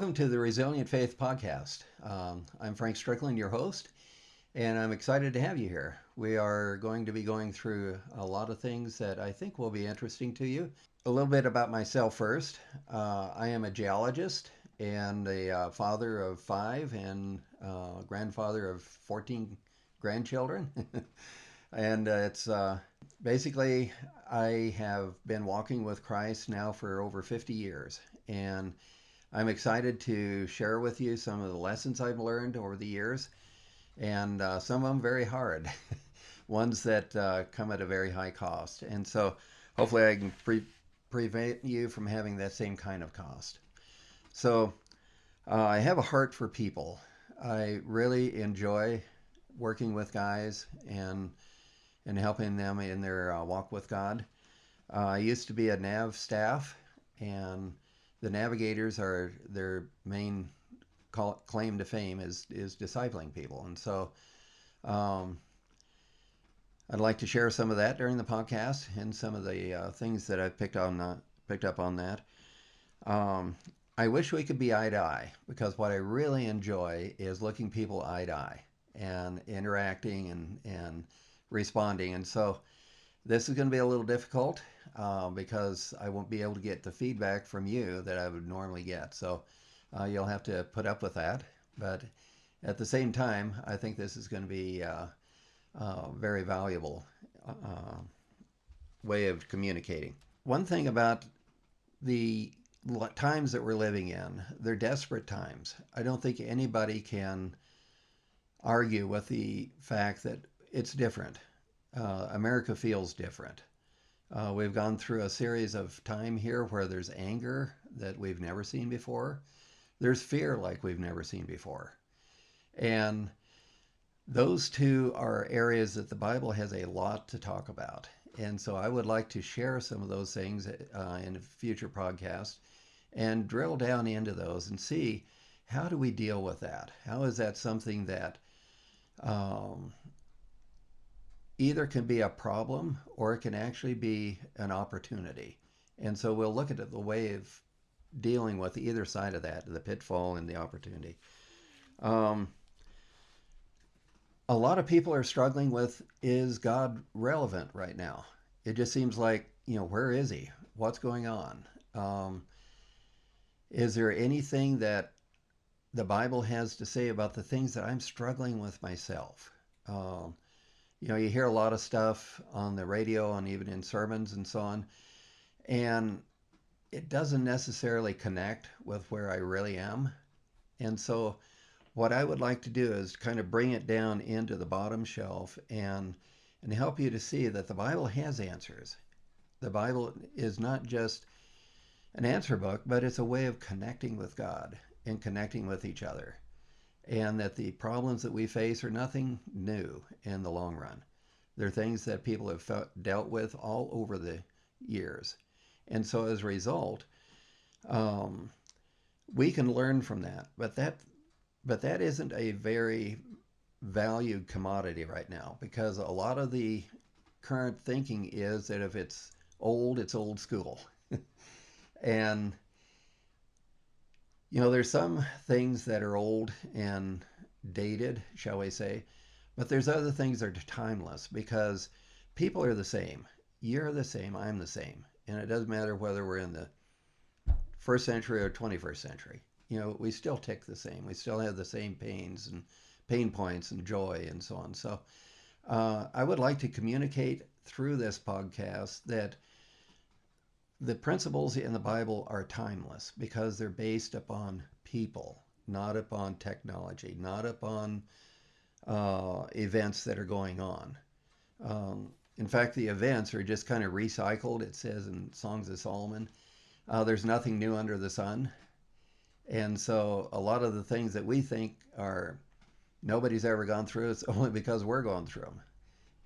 Welcome to the Resilient Faith Podcast. I'm Frank Strickland, your host, and I'm excited to have you here. We are going to be going through a lot of things that I think will be interesting to you. A little bit about myself first. I am a geologist and a father of five and grandfather of 14 grandchildren. And it's basically, I have been walking with Christ now for over 50 years. And I'm excited to share with you some of the lessons I've learned over the years, and some of them very hard, ones that come at a very high cost. And so hopefully I can prevent you from having that same kind of cost. So I have a heart for people. I really enjoy working with guys and helping them in their walk with God. I used to be a nav staff, and the navigators are their main claim to fame is discipling people. And so um, I'd like to share some of that during the podcast and some of the things that I've picked up on that. Um, I wish we could be eye to eye, because what I really enjoy is looking people eye to eye and interacting and responding. And so this is going to be a little difficult because I won't be able to get the feedback from you that I would normally get. So you'll have to put up with that. But at the same time, I think this is going to be a very valuable way of communicating. One thing about the times that we're living in, they're desperate times. I don't think anybody can argue with the fact that it's different. America feels different. We've gone through a series of time here where there's anger that we've never seen before. There's fear like we've never seen before. And those two are areas that the Bible has a lot to talk about. And so I would like to share some of those things in a future podcast and drill down into those and see, how do we deal with that? How is that something that either can be a problem or it can actually be an opportunity? And so we'll look at the way of dealing with either side of that, the pitfall and the opportunity. A lot of people are struggling with, is God relevant right now? It just seems like, where is he? What's going on? Is there anything that the Bible has to say about the things that I'm struggling with myself? You hear a lot of stuff on the radio and even in sermons and so on, and it doesn't necessarily connect with where I really am. And so what I would like to do is kind of bring it down into the bottom shelf and help you to see that the Bible has answers. The Bible is not just an answer book, but it's a way of connecting with God and connecting with each other. And that the problems that we face are nothing new in the long run. They're things that people have dealt with all over the years. And so as a result, we can learn from that. But that isn't a very valued commodity right now, because a lot of the current thinking is that if it's old school. And there's some things that are old and dated, shall we say, but there's other things that are timeless, because people are the same. You're the same, I'm the same. And it doesn't matter whether we're in the first century or 21st century. We still tick the same. We still have the same pains and pain points and joy and so on. So I would like to communicate through this podcast that the principles in the Bible are timeless, because they're based upon people, not upon technology, not upon events that are going on. In fact, the events are just kind of recycled. It says in Songs of Solomon, there's nothing new under the sun. And so a lot of the things that we think are nobody's ever gone through, it's only because we're going through them,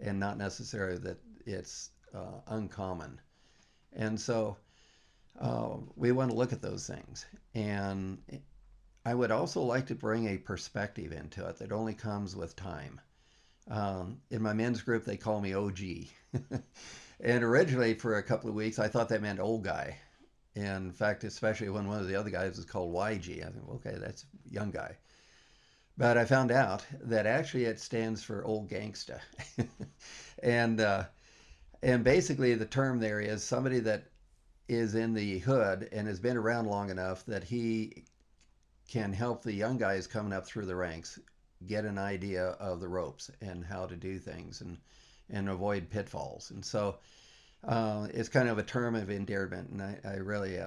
and not necessarily that it's uncommon. And so we want to look at those things. And I would also like to bring a perspective into it that only comes with time. In my men's group, they call me OG. And originally, for a couple of weeks, I thought that meant old guy. And in fact, especially when one of the other guys is called YG, I think, well, okay, that's young guy. But I found out that actually it stands for old gangsta. and and basically the term there is somebody that is in the hood and has been around long enough that he can help the young guys coming up through the ranks get an idea of the ropes and how to do things and avoid pitfalls. And so it's kind of a term of endearment, and I really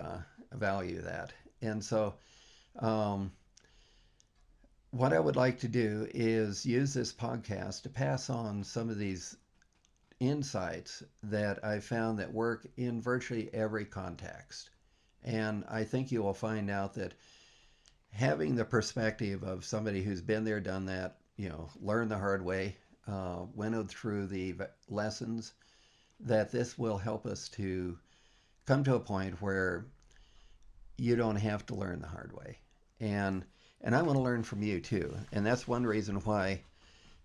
value that. And so um, what I would like to do is use this podcast to pass on some of these insights that I found that work in virtually every context. And I think you will find out that having the perspective of somebody who's been there, done that, learned the hard way, winnowed through the lessons, that this will help us to come to a point where you don't have to learn the hard way. And and I want to learn from you too. And that's one reason why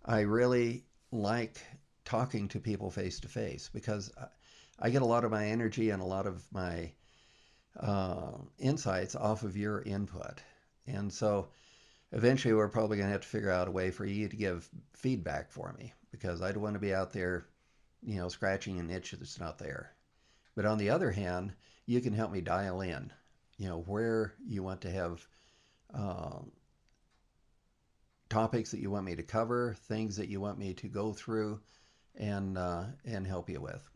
I really like talking to people face to face, because I get a lot of my energy and a lot of my insights off of your input. And so eventually we're probably going to have to figure out a way for you to give feedback for me, because I don't want to be out there, scratching an itch that's not there. But on the other hand, you can help me dial in, where you want to have uh, topics that you want me to cover, things that you want me to go through and help you with.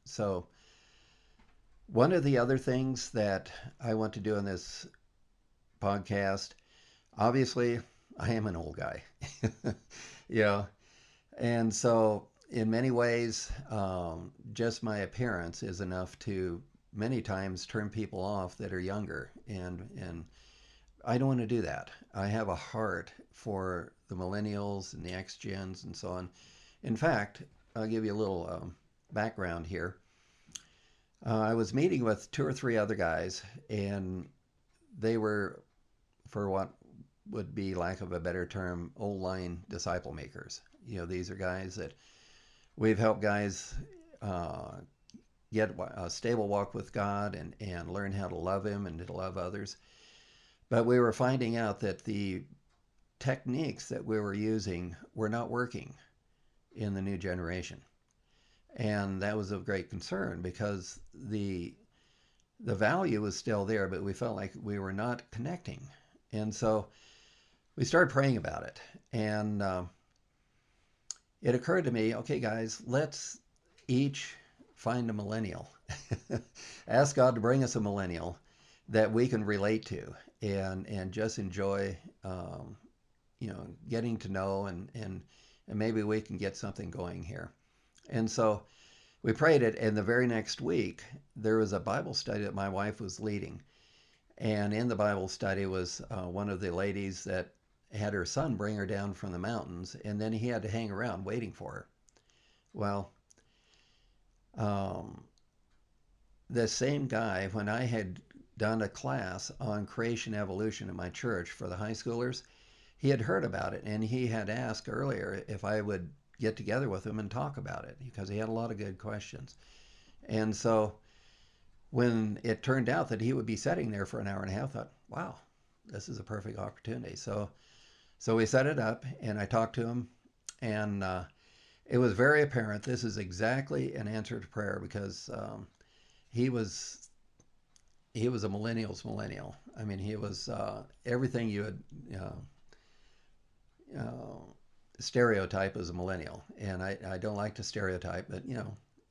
So one of the other things that I want to do in this podcast, obviously, I am an old guy, you know, and so in many ways, just my appearance is enough to many times turn people off that are younger, and I don't want to do that. I have a heart for the millennials and the X gens and so on. In fact, I'll give you a little background here. I was meeting with two or three other guys, and they were, for what would be lack of a better term, old line disciple makers. These are guys that we've helped guys uh, get a stable walk with God and learn how to love Him and to love others. But we were finding out that the techniques that we were using were not working in the new generation. And that was of great concern, because the value was still there, but we felt like we were not connecting. And so we started praying about it. And it occurred to me, okay, guys, let's each find a millennial. Ask God to bring us a millennial that we can relate to and just enjoy, getting to know, and maybe we can get something going here. And so we prayed it, and the very next week there was a Bible study that my wife was leading. And in the Bible study was one of the ladies that had her son bring her down from the mountains, and then he had to hang around waiting for her. Well, um, the same guy, when I had done a class on creation evolution in my church for the high schoolers, he had heard about it, and he had asked earlier if I would get together with him and talk about it, because he had a lot of good questions. And so when it turned out that he would be sitting there for an hour and a half, I thought, wow, this is a perfect opportunity. So we set it up, and I talked to him, and it was very apparent this is exactly an answer to prayer, because he was he was a millennial's millennial. I mean, he was everything you would uh, stereotype as a millennial, and I don't like to stereotype, but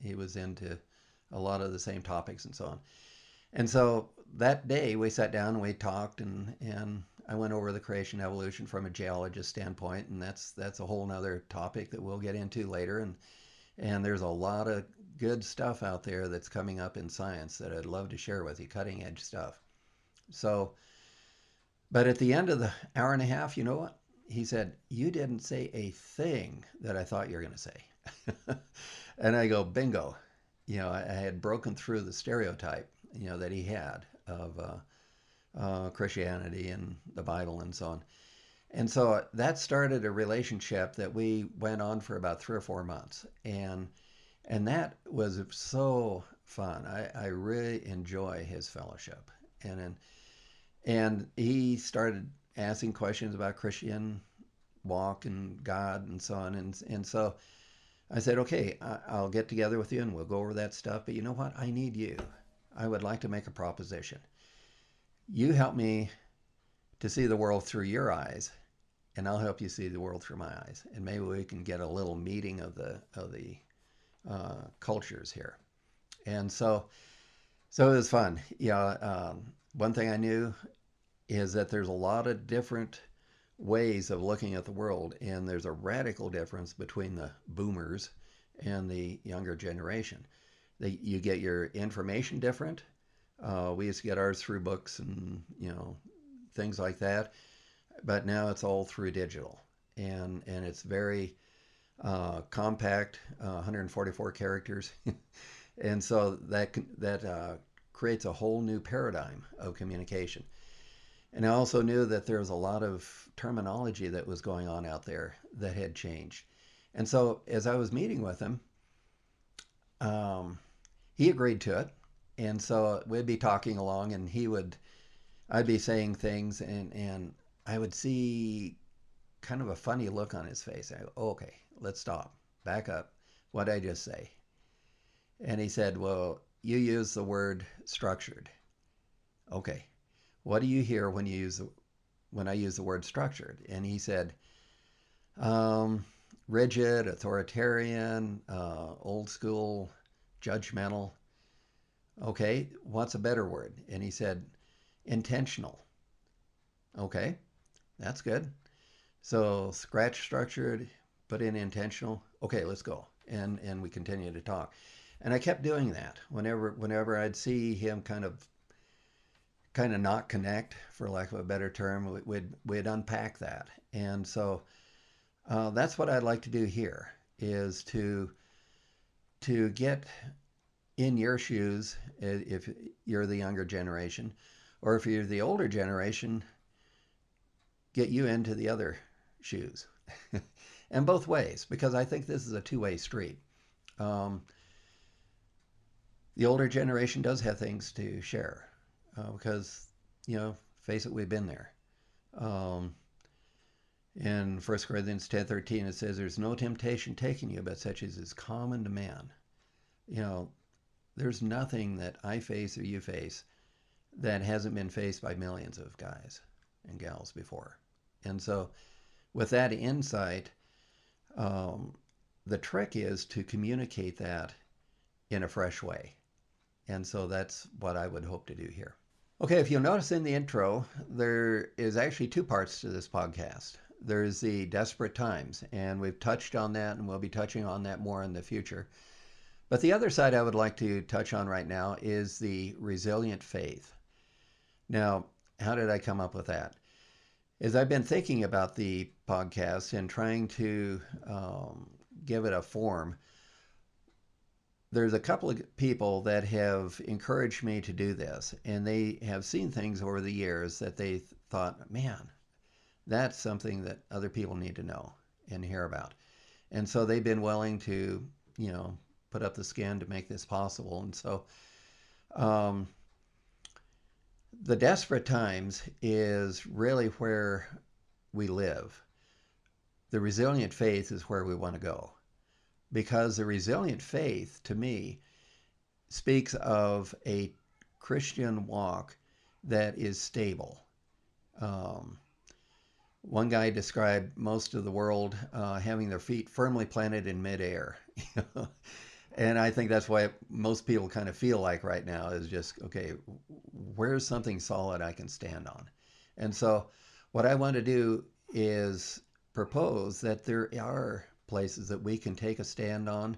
he was into a lot of the same topics and so on. And so that day we sat down and we talked, and I went over the creation evolution from a geologist standpoint, and that's a whole nother topic that we'll get into later. And there's a lot of good stuff out there that's coming up in science that I'd love to share with you, cutting edge stuff. So, but at the end of the hour and a half, you know what? He said, "You didn't say a thing that I thought you were going to say." And I go, bingo. I had broken through the stereotype, that he had of Christianity and the Bible and so on. And so that started a relationship that we went on for about 3 or 4 months. And that was so fun. I really enjoy his fellowship. And and he started asking questions about Christian walk and God and so on. And so I said, okay, I'll get together with you and we'll go over that stuff. But you know what? I need you. I would like to make a proposition. You help me to see the world through your eyes, and I'll help you see the world through my eyes. And maybe we can get a little meeting of the cultures here. And so it was fun. Yeah. One thing I knew is that there's a lot of different ways of looking at the world, and there's a radical difference between the boomers and the younger generation. You get your information different. We used to get ours through books and things like that, but now it's all through digital, and it's very compact, 144 characters, and so that creates a whole new paradigm of communication. And I also knew that there was a lot of terminology that was going on out there that had changed. And so as I was meeting with him, um, he agreed to it. And so we'd be talking along, and I'd be saying things, and I would see kind of a funny look on his face. I go, oh, okay, let's stop, back up. What did I just say? And he said, well, you use the word structured. Okay, what do you hear when I use the word structured? And he said, um, rigid, authoritarian, old school, judgmental. Okay, what's a better word? And he said, intentional. Okay, that's good. So scratch structured, put in intentional. Okay, let's go. And we continue to talk. And I kept doing that. Whenever I'd see him kind of not connect, for lack of a better term, we'd unpack that. And so that's what I'd like to do here, is to get in your shoes if you're the younger generation, or if you're the older generation, get you into the other shoes. And both ways, because I think this is a two-way street. Um, the older generation does have things to share because, face it, we've been there. Um, in 1 Corinthians 10:13, it says, there's no temptation taking you but such as is common to man. There's nothing that I face or you face that hasn't been faced by millions of guys and gals before. And so with that insight, the trick is to communicate that in a fresh way. And so that's what I would hope to do here. Okay, if you'll notice in the intro, there is actually two parts to this podcast. There's the desperate times, and we've touched on that, and we'll be touching on that more in the future. But the other side I would like to touch on right now is the resilient faith. Now, how did I come up with that? As I've been thinking about the podcast and trying to give it a form, there's a couple of people that have encouraged me to do this, and they have seen things over the years that they thought, man, that's something that other people need to know and hear about. And so they've been willing to, put up the skin to make this possible. And so the desperate times is really where we live. The resilient faith is where we want to go. Because the resilient faith, to me, speaks of a Christian walk that is stable. One guy described most of the world having their feet firmly planted in midair. And I think that's why most people kind of feel like right now is just, okay, where's something solid I can stand on? And so what I want to do is propose that there are places that we can take a stand on,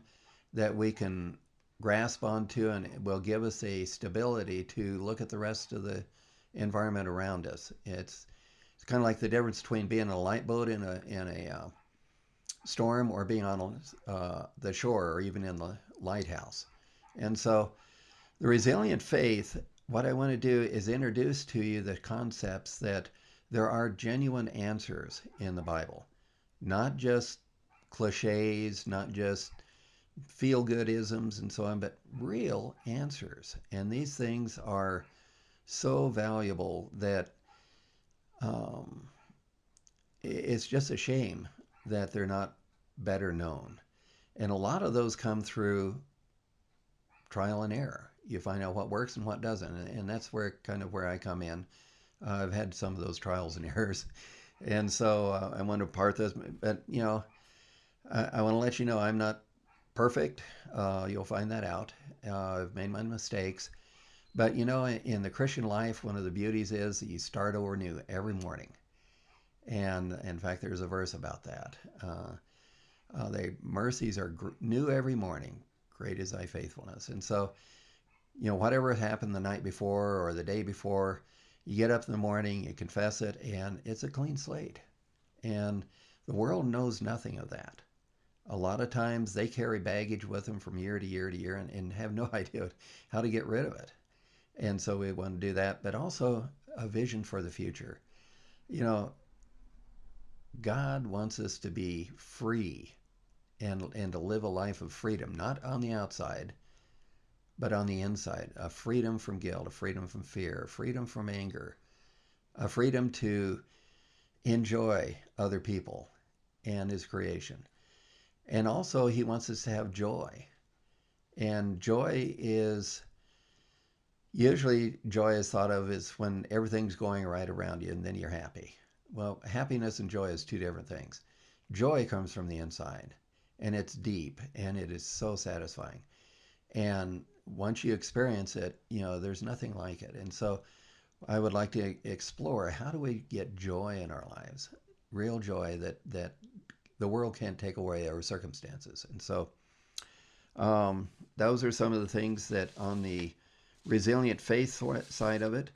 that we can grasp onto, and it will give us a stability to look at the rest of the environment around us. It's kind of like the difference between being in a light boat in a storm, or being on the shore, or even in the lighthouse. And so the resilient faith, what I want to do is introduce to you the concepts that there are genuine answers in the Bible, not just cliches, not just feel-good isms and so on, but real answers. And these things are so valuable that um, it's just a shame that they're not better known. And a lot of those come through trial and error. You find out what works and what doesn't, and that's where I come in. I've had some of those trials and errors, and so I want to part this. But I want to let you know I'm not perfect. You'll find that out. I've made my mistakes, but in the Christian life, one of the beauties is that you start over new every morning. And in fact, there's a verse about that. The mercies are new every morning. Great is thy faithfulness. And so, whatever happened the night before or the day before, you get up in the morning, you confess it, and it's a clean slate. And the world knows nothing of that. A lot of times they carry baggage with them from year to year to year and have no idea how to get rid of it. And so we want to do that, but also a vision for the future. You know, God wants us to be free and to live a life of freedom, not on the outside, but on the inside. A freedom from guilt, a freedom from fear, a freedom from anger, a freedom to enjoy other people and his creation. And also, he wants us to have joy. And joy is thought of as when everything's going right around you and then you're happy. Well, happiness and joy is two different things. Joy comes from the inside, and it's deep, and it is so satisfying. And once you experience it, there's nothing like it. And so I would like to explore, how do we get joy in our lives? Real joy that the world can't take away, our circumstances. And so those are some of the things that on the resilient faith side of it,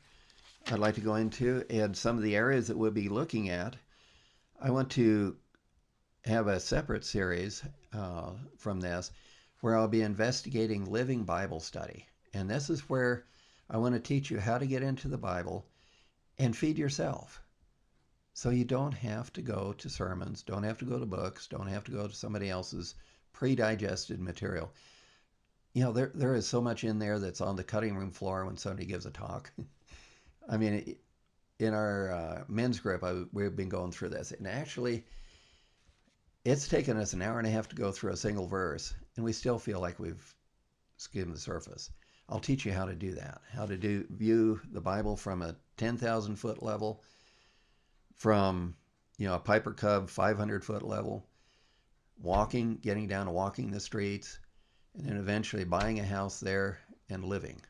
I'd like to go into, and some of the areas that we'll be looking at. I want to have a separate series from this where I'll be investigating living Bible study. And this is where I want to teach you how to get into the Bible and feed yourself. So you don't have to go to sermons, don't have to go to books, don't have to go to somebody else's pre-digested material. There is so much in there that's on the cutting room floor when somebody gives a talk. I mean, in our men's group, we've been going through this. And actually, it's taken us an hour and a half to go through a single verse, and we still feel like we've skimmed the surface. I'll teach you how to do that, how to view the Bible from a 10,000 foot level, from a Piper Cub 500 foot level, getting down to walking the streets, and then eventually buying a house there and living.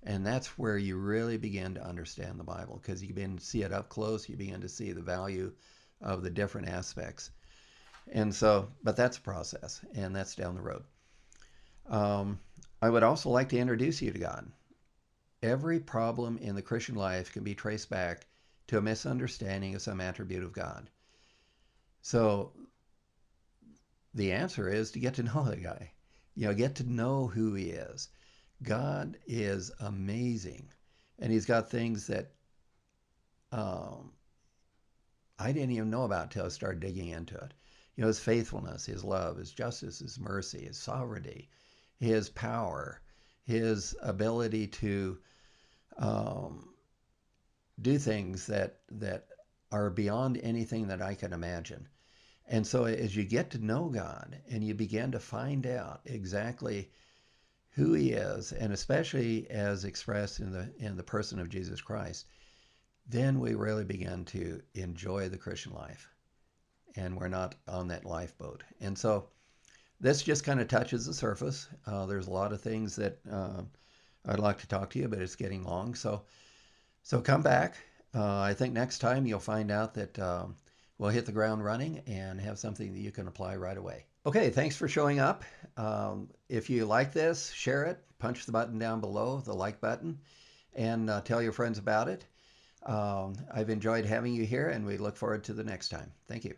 And that's where you really begin to understand the Bible, because you begin to see it up close. You begin to see the value of the different aspects. And so, but that's a process, and that's down the road. I would also like to introduce you to God. Every problem in the Christian life can be traced back to a misunderstanding of some attribute of God. So the answer is to get to know the guy. Get to know who he is. God is amazing, and he's got things that I didn't even know about till I started digging into it. His faithfulness, his love, his justice, his mercy, his sovereignty, his power, his ability to do things that are beyond anything that I can imagine. And so as you get to know God and you begin to find out exactly who he is, and especially as expressed in the person of Jesus Christ, then we really begin to enjoy the Christian life. And we're not on that lifeboat. And so this just kind of touches the surface. There's a lot of things that I'd like to talk to you, but it's getting long. So come back. I think next time you'll find out that we'll hit the ground running and have something that you can apply right away. Okay, thanks for showing up. If you like this, share it. Punch the button down below, the like button, and tell your friends about it. I've enjoyed having you here, and we look forward to the next time. Thank you.